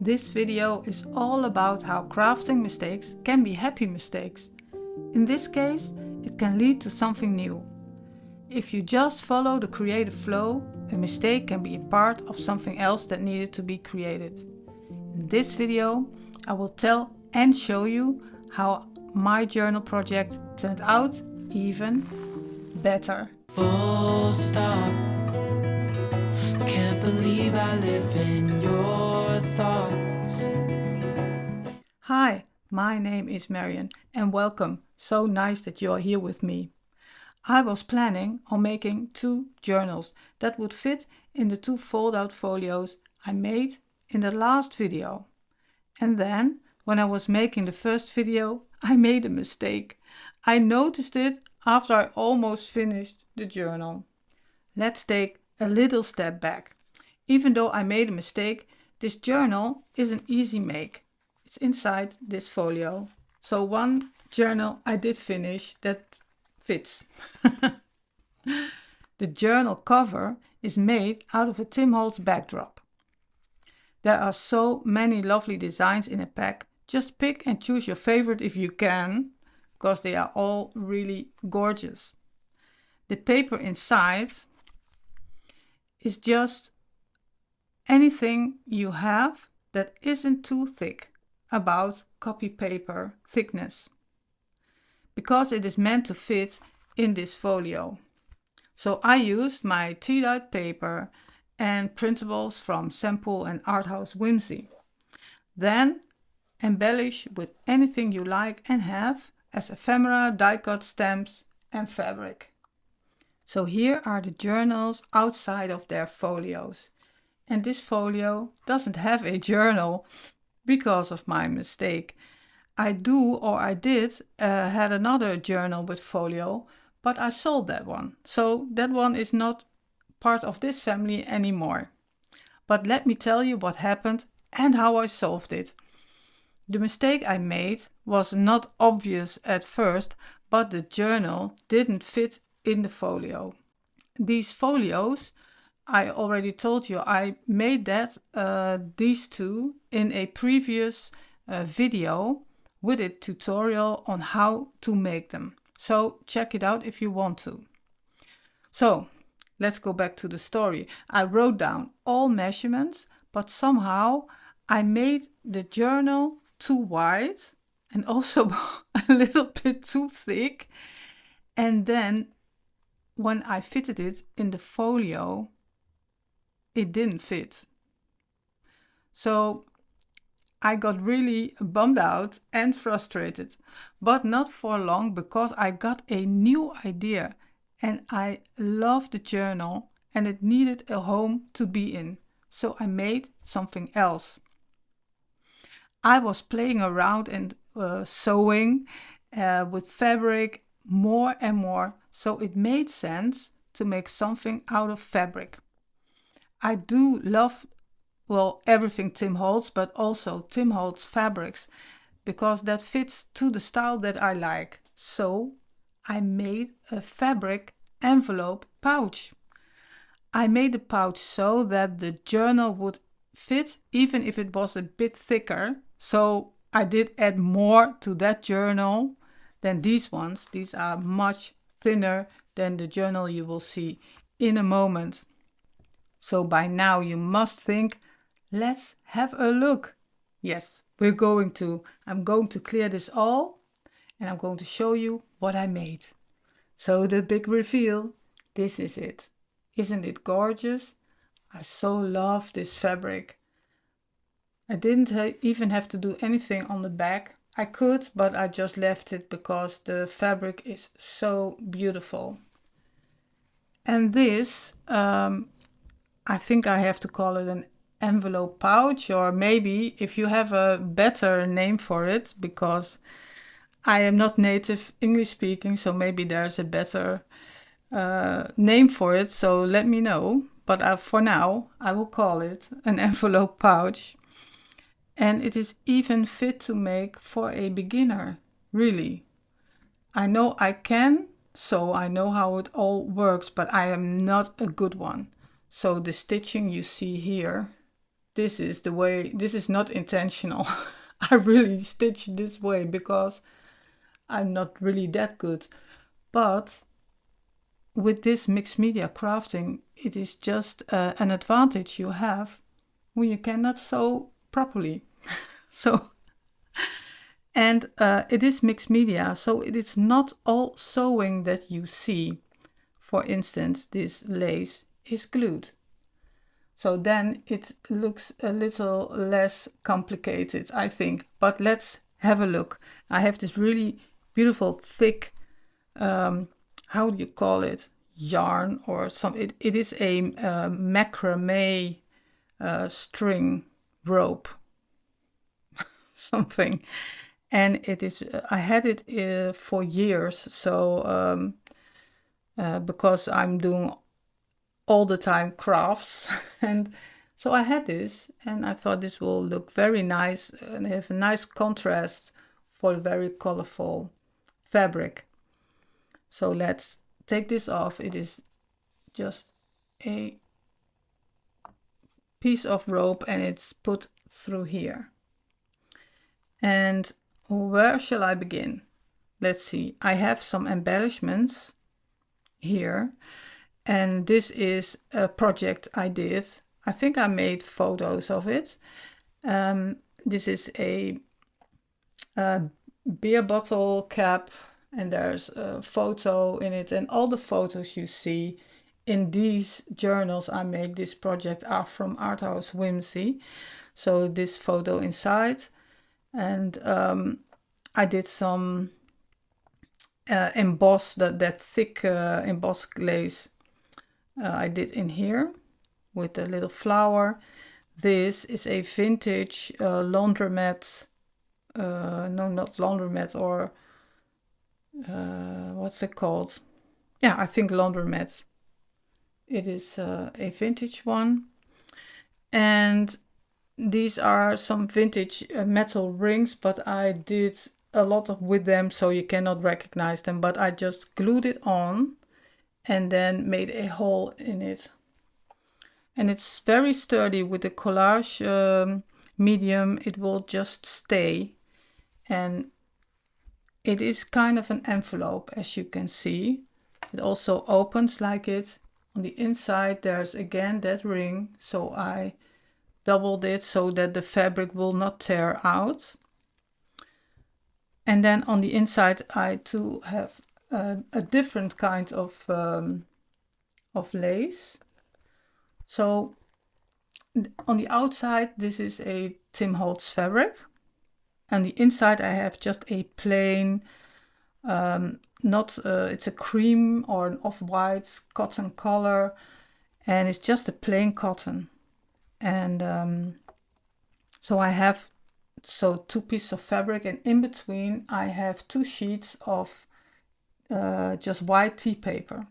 This video is all about how crafting mistakes can be happy mistakes. In this case, it can lead to something new. If you just follow the creative flow, a mistake can be a part of something else that needed to be created. In this video, I will tell and show you how my journal project turned out even better. Full stop. Can't believe I live in your thoughts. Hi, my name is Marian and welcome. So nice that you are here with me. I was planning on making 2 journals that would fit in the 2 fold-out folios I made in the last video. And then, when I was making the first video, I made a mistake. I noticed it after I almost finished the journal. Let's take a little step back. Even though I made a mistake, this journal is an easy make. It's inside this folio. So one journal I did finish that fits. The journal cover is made out of a Tim Holtz backdrop. There are so many lovely designs in a pack. Just pick and choose your favorite if you can, because they are all really gorgeous. The paper inside is just anything you have that isn't too thick, about copy paper thickness, because it is meant to fit in this folio. So I used my tea-dyed paper and printables from Poole and Arthouse Whimsy. Then embellish with anything you like and have as ephemera, die-cut stamps and fabric. So here are the journals outside of their folios. And this folio doesn't have a journal because of my mistake. I did had another journal with folio, but I sold that one. So that one is not part of this family anymore. But let me tell you what happened and how I solved it. The mistake I made was not obvious at first, but the journal didn't fit in the folio. These folios, I already told you, I made these 2 in a previous video with a tutorial on how to make them. So check it out if you want to. So let's go back to the story. I wrote down all measurements, but somehow I made the journal too wide and also a little bit too thick. And then when I fitted it in the folio, it didn't fit. So I got really bummed out and frustrated, but not for long, because I got a new idea and I loved the journal and it needed a home to be in. So I made something else. I was playing around and sewing with fabric more and more, so it made sense to make something out of fabric. I do love, everything Tim Holtz, but also Tim Holtz fabrics, because that fits to the style that I like. So I made a fabric envelope pouch. I made the pouch so that the journal would fit even if it was a bit thicker. So I did add more to that journal than these ones. These are much thinner than the journal you will see in a moment. So by now you must think, let's have a look. Yes, we're going to. I'm going to clear this all and I'm going to show you what I made. So the big reveal, this is it. Isn't it gorgeous? I so love this fabric. I didn't even have to do anything on the back. I could, but I just left it because the fabric is so beautiful. And this, I think I have to call it an envelope pouch, or maybe if you have a better name for it, because I am not native English speaking, so maybe there's a better name for it, so let me know. But for now, I will call it an envelope pouch. And it is even fit to make for a beginner, really. I know I can, so I know how it all works, but I am not a good one. So the stitching you see here, this is the way. This is not intentional. I really stitched this way because I'm not really that good. But with this mixed media crafting, it is just an advantage you have when you cannot sew properly. So, and it is mixed media, so it is not all sewing that you see. For instance, this lace is glued. So then it looks a little less complicated, I think. But let's have a look. I have this really beautiful thick, how do you call it? Yarn or some. It is a macrame string rope, something. And it is, I had it for years. So because I'm doing all the time crafts, and so I had this, and I thought this will look very nice and have a nice contrast for the very colorful fabric. So let's take this off. It is just a piece of rope and it's put through here. And where shall I begin? Let's see. I have some embellishments here. And this is a project I did. I think I made photos of it. This is a beer bottle cap, and there's a photo in it. And all the photos you see in these journals I make this project are from Arthouse Whimsy. So this photo inside. And I did some emboss, that thick embossed glaze. I did in here with a little flower. This is a vintage laundromat. No, not laundromat, or what's it called? Yeah, I think laundromat. It is a vintage one. And these are some vintage metal rings, but I did a lot with them, so you cannot recognize them. But I just glued it on and then made a hole in it. And it's very sturdy with the collage medium. It will just stay. And it is kind of an envelope, as you can see. It also opens like it. On the inside, there's again that ring. So I doubled it so that the fabric will not tear out. And then on the inside, I too have a different kind of lace. So on the outside, this is a Tim Holtz fabric. And the inside, I have just a plain, it's a cream or an off-white cotton color. And it's just a plain cotton. And so I have two pieces of fabric, and in between I have 2 sheets of just white tea paper.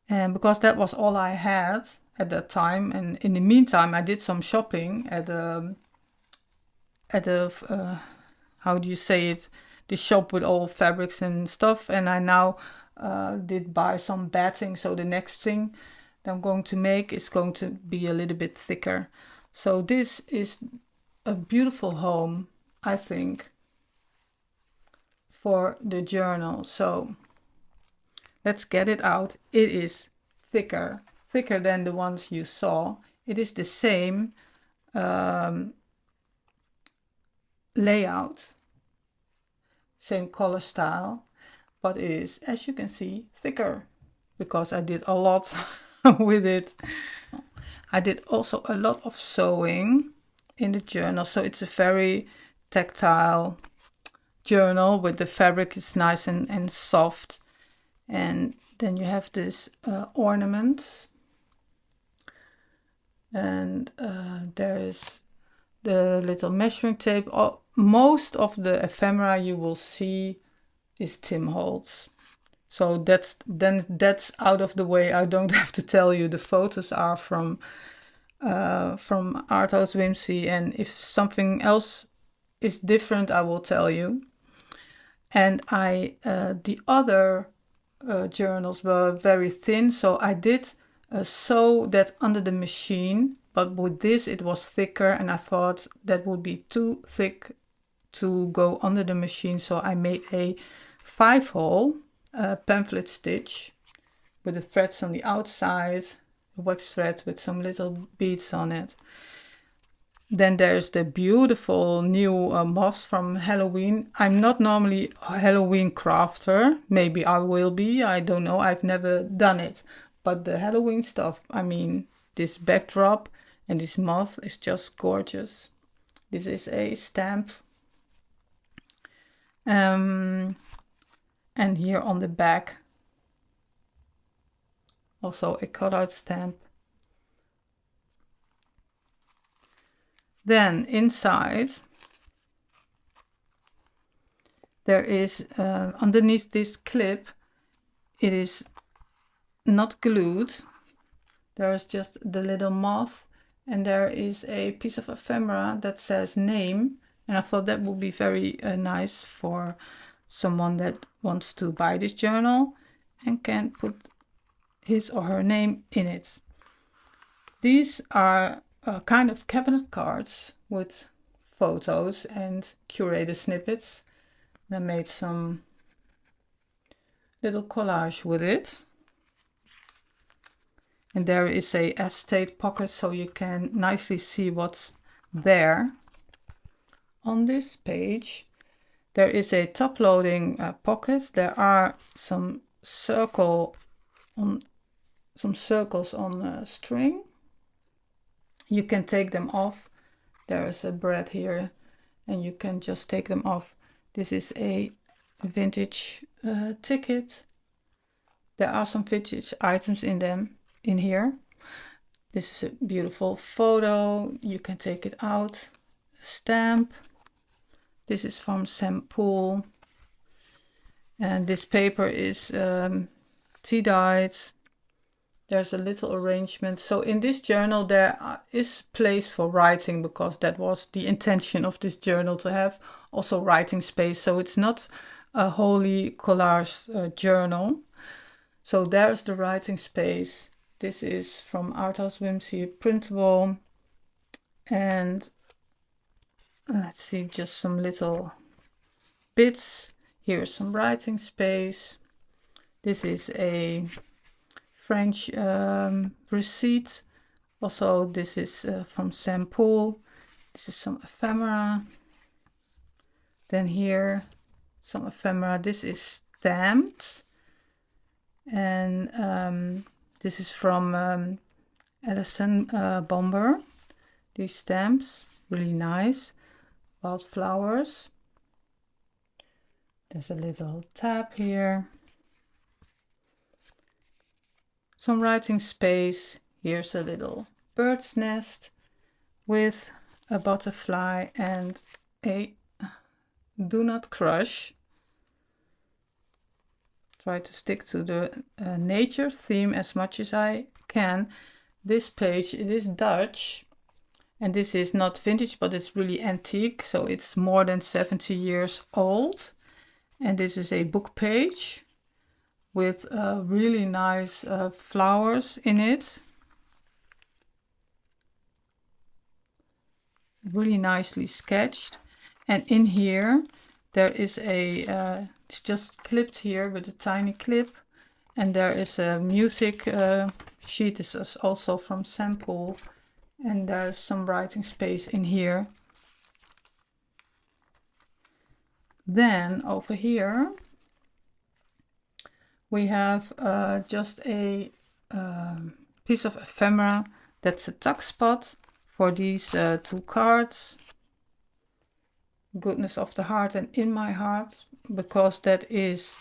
And because that was all I had at that time, and in the meantime I did some shopping at a how do you say it, the shop with all fabrics and stuff, and I now did buy some batting. So the next thing that I'm going to make is going to be a little bit thicker. So this is a beautiful home, I think, for the journal. So let's get it out. It is thicker than the ones you saw. It is the same layout, same color style, but it is, as you can see, thicker because I did a lot with it. I did also a lot of sewing in the journal, so it's a very tactile journal with the fabric is nice and soft. And then you have this ornament, and there is the little measuring tape. Most of the ephemera you will see is Tim Holtz. So that's out of the way. I don't have to tell you. The photos are from Arthouse Whimsy, and if something else is different, I will tell you. And the other journals were very thin, so I did sew that under the machine, but with this it was thicker and I thought that would be too thick to go under the machine, so I made a 5-hole pamphlet stitch with the threads on the outside, a wax thread with some little beads on it. Then there's the beautiful new moths from Halloween. I'm not normally a Halloween crafter. Maybe I will be, I don't know. I've never done it. But the Halloween stuff, I mean, this backdrop and this moth is just gorgeous. This is a stamp. And here on the back, also a cutout stamp. Then inside, there is, underneath this clip, it is not glued. There is just the little moth, and there is a piece of ephemera that says name. And I thought that would be very nice for someone that wants to buy this journal and can put his or her name in it. These are kind of cabinet cards with photos and curated snippets. And I made some little collage with it. And there is a estate pocket, so you can nicely see what's there. On this page, there is a top-loading pocket. There are some circles on a string. You can take them off. There is a brad here, and you can just take them off. This is a vintage ticket. There are some vintage items in here. This is a beautiful photo. You can take it out. A stamp. This is from Poole. And this paper is tea dyed. There's a little arrangement. So in this journal there is place for writing, because that was the intention of this journal, to have also writing space. So it's not a wholly collage journal. So there's the writing space. This is from Arthouse Whimsy, printable. And let's see, just some little bits. Here's some writing space. This is a French receipt. Also, this is from Poole. This is some ephemera. Then here, some ephemera. This is stamped. And this is from Alison Bomber. These stamps, really nice. Wildflowers. There's a little tab here. Some writing space. Here's a little bird's nest with a butterfly and a do not crush. Try to stick to the nature theme as much as I can. This page, it is Dutch, and this is not vintage, but it's really antique, so it's more than 70 years old. And this is a book page with really nice flowers in it. Really nicely sketched. And in here there is a it's just clipped here with a tiny clip, and there is a music sheet. This is also from Poole, and there's some writing space in here. Then over here we have just a piece of ephemera. That's a tuck spot for these two cards, Goodness of the Heart and In My Heart, because that is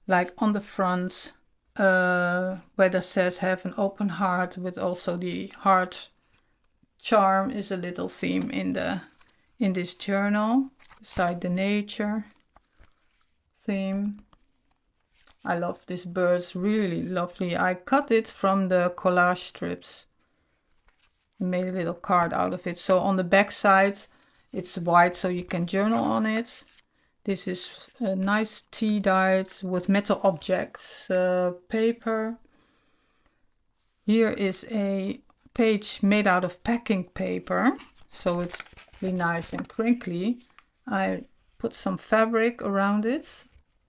like on the front where that says have an open heart, with also the heart charm is a little theme in this journal, beside the nature theme. I love this bird's really lovely. I cut it from the collage strips and made a little card out of it. So on the back side it's white, so you can journal on it. This is a nice tea dyed with metal objects paper. Here is a page made out of packing paper, so it's really nice and crinkly. I put some fabric around it,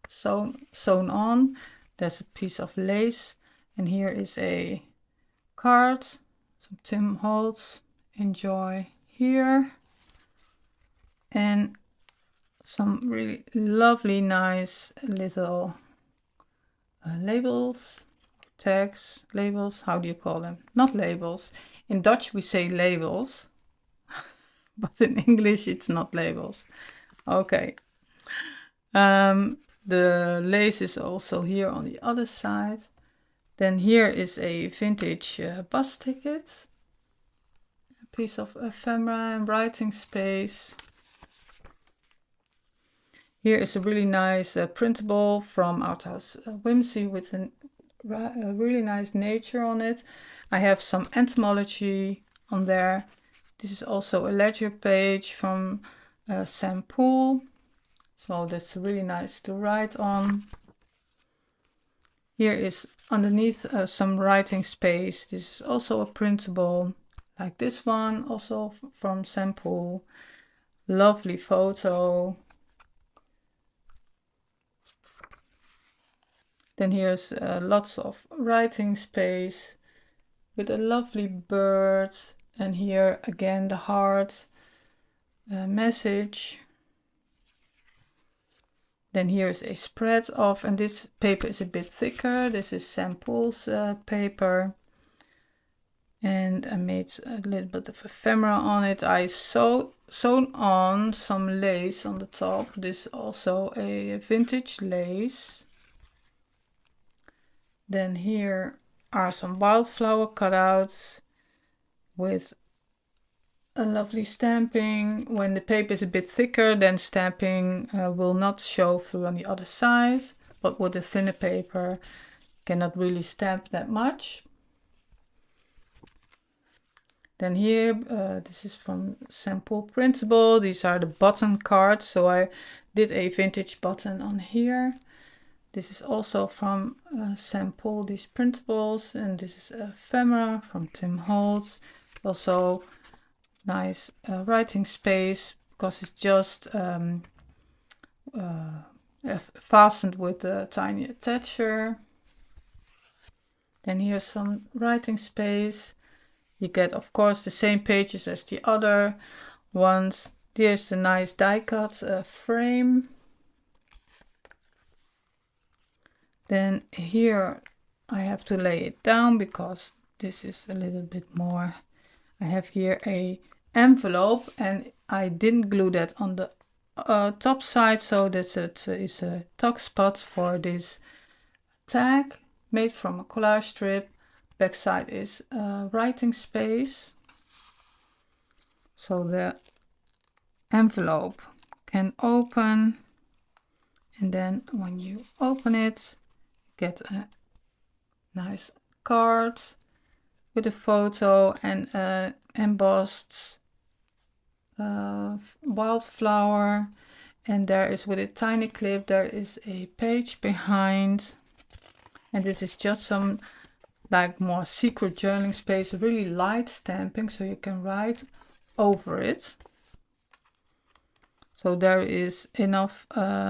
sewn on. There's a piece of lace, and here is a card, some Tim Holtz, enjoy here, and some really lovely, nice little labels, tags, labels, how do you call them? Not labels. In Dutch we say labels, but in English it's not labels. Okay. The lace is also here on the other side. Then here is a vintage bus ticket, a piece of ephemera and writing space. Here is a really nice printable from Arthouse Whimsy with a really nice nature on it. I have some entomology on there. This is also a ledger page from Poole. So that's really nice to write on. Here is underneath some writing space. This is also a printable, like this one, also from Poole. Lovely photo. Then here's lots of writing space with a lovely bird. And here again the heart message. Then here's a spread off, and this paper is a bit thicker. This is Poole's paper. And I made a little bit of ephemera on it. I sewn on some lace on the top. This is also a vintage lace. Then here are some wildflower cutouts with a lovely stamping. When the paper is a bit thicker, then stamping will not show through on the other side, but with a thinner paper cannot really stamp that much. Then here, this is from Poole Printable. These are the button cards, so I did a vintage button on here. This is also from Poole, these printables, and this is ephemera from Tim Holtz. Also nice writing space because it's just fastened with a tiny attacher. Then here's some writing space. You get, of course, the same pages as the other ones. There's the nice die cut frame. Then here I have to lay it down because this is a little bit more. I have here a envelope and I didn't glue that on the top side, so this is a tuck spot for this tag made from a collage strip. Back side is writing space, so the envelope can open, and then when you open it, you get a nice card with a photo and embossed wildflower, and there is, with a tiny clip, there is a page behind, and this is just some like more secret journaling space, really light stamping, so you can write over it. So there is enough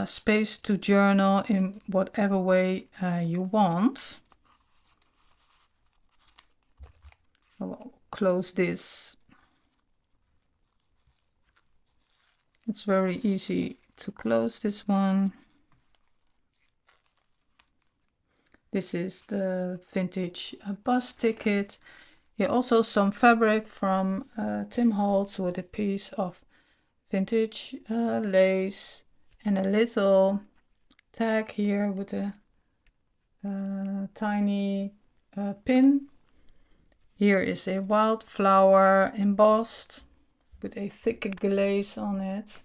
space to journal in whatever way you want. I will close this. It's very easy to close this one. This is the vintage bus ticket. Here also some fabric from Tim Holtz with a piece of vintage lace and a little tag here with a tiny pin. Here is a wildflower embossed with a thick glaze on it.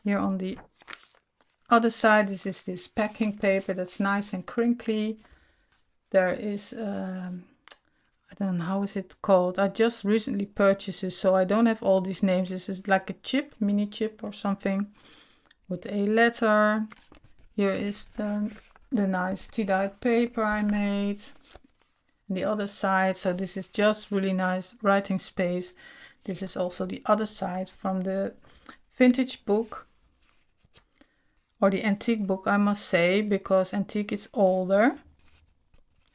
Here on the other side, this is this packing paper that's nice and crinkly. There is, I don't know, how is it called? I just recently purchased it, so I don't have all these names. This is like a chip, mini chip or something, with a letter. Here is the nice tea-dyed paper I made. And the other side, so this is just really nice writing space. This is also the other side from the vintage book, or the antique book, I must say, because antique is older.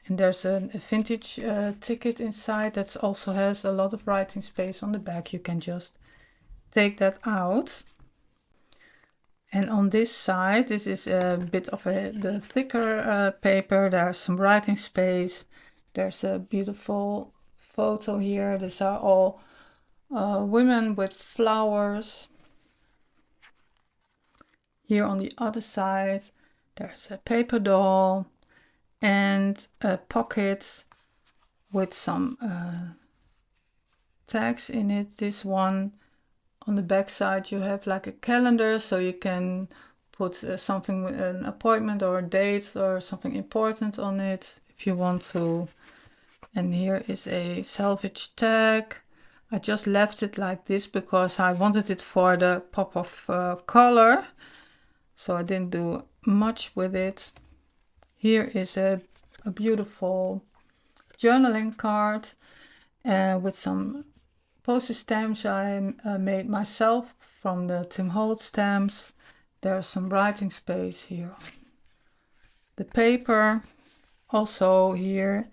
And there's a vintage ticket inside that also has a lot of writing space on the back. You can just take that out. And on this side, this is a bit of the thicker paper. There's some writing space. There's a beautiful photo here. These are all women with flowers. Here on the other side, there's a paper doll and a pocket with some tags in it. This one, on the back side, you have like a calendar, so you can put something, an appointment or a date or something important on it if you want to. And here is a salvage tag. I just left it like this because I wanted it for the pop of color, so I didn't do much with it. Here is a beautiful journaling card with some postage stamps I made myself from the Tim Holtz stamps. There's some writing space here. The paper, also here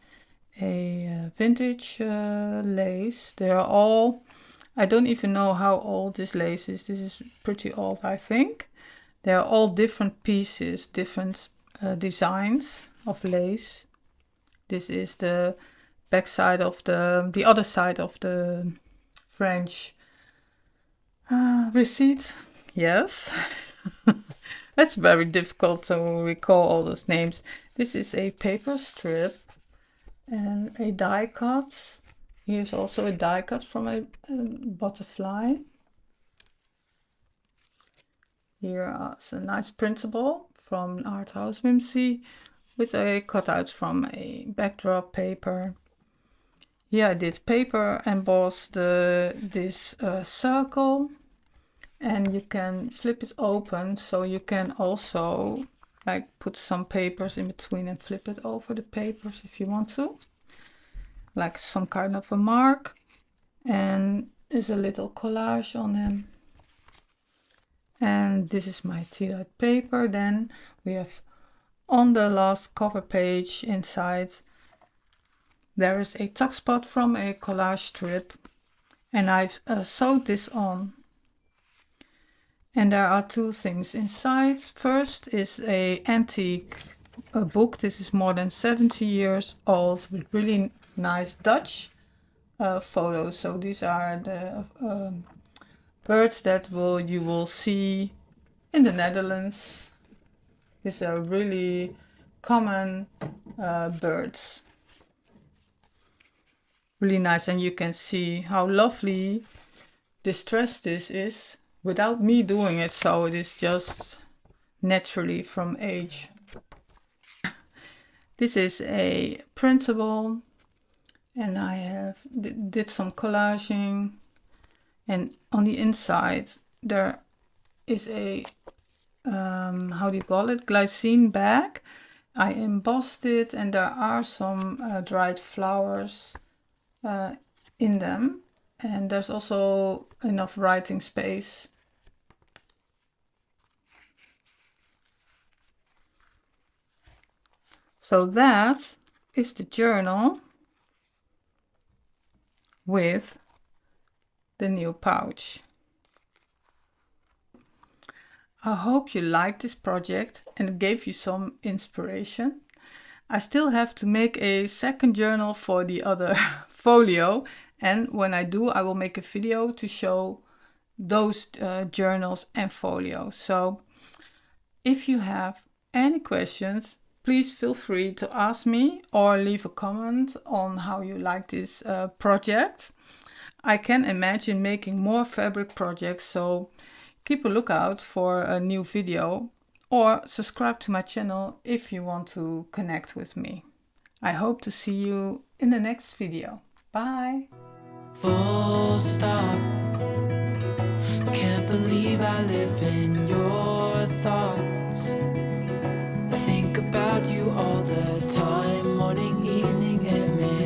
a vintage lace. They are all, I don't even know how old this lace is. This is pretty old, I think. They are all different pieces, different designs of lace. This is the back side of the other side of the French receipt. Yes. It's very difficult to recall all those names. This is a paper strip and a die cut. Here's also a die cut from a butterfly. Here is a nice printable from Arthouse Whimsy with a cutout from a backdrop paper. Here I did paper emboss this circle, and you can flip it open, so you can also like put some papers in between and flip it over the papers if you want to, like some kind of a mark. And there's a little collage on them. And this is my tea-dyed paper. Then we have on the last cover page inside, there is a tuck spot from a collage strip, and I've sewed this on. And there are two things inside. First is a antique book. This is more than 70 years old with really nice Dutch photos. So these are the birds that you will see in the Netherlands. These are really common birds. Really nice, and you can see how lovely distressed this is without me doing it, so it is just naturally from age. This is a printable, and I did some collaging, and on the inside there is a how do you call it, glycine bag. I embossed it, and there are some dried flowers in them, and there's also enough writing space. So that is the journal with the new pouch. I hope you liked this project and it gave you some inspiration. I still have to make a second journal for the other folio, and when I do, I will make a video to show those journals and folios. So if you have any questions, please feel free to ask me or leave a comment on how you like this project. I can imagine making more fabric projects, so keep a lookout for a new video, or subscribe to my channel if you want to connect with me. I hope to see you in the next video. Bye! Full stop. Can't believe I live in your thoughts. I think about you all the time, morning, evening, and midnight.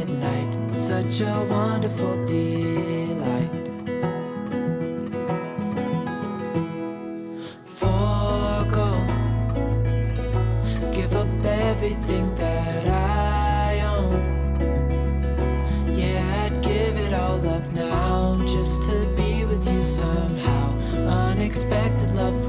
such a wonderful delight. Forgo, give up everything that I own. Yeah, I'd give it all up now just to be with you somehow. Unexpected love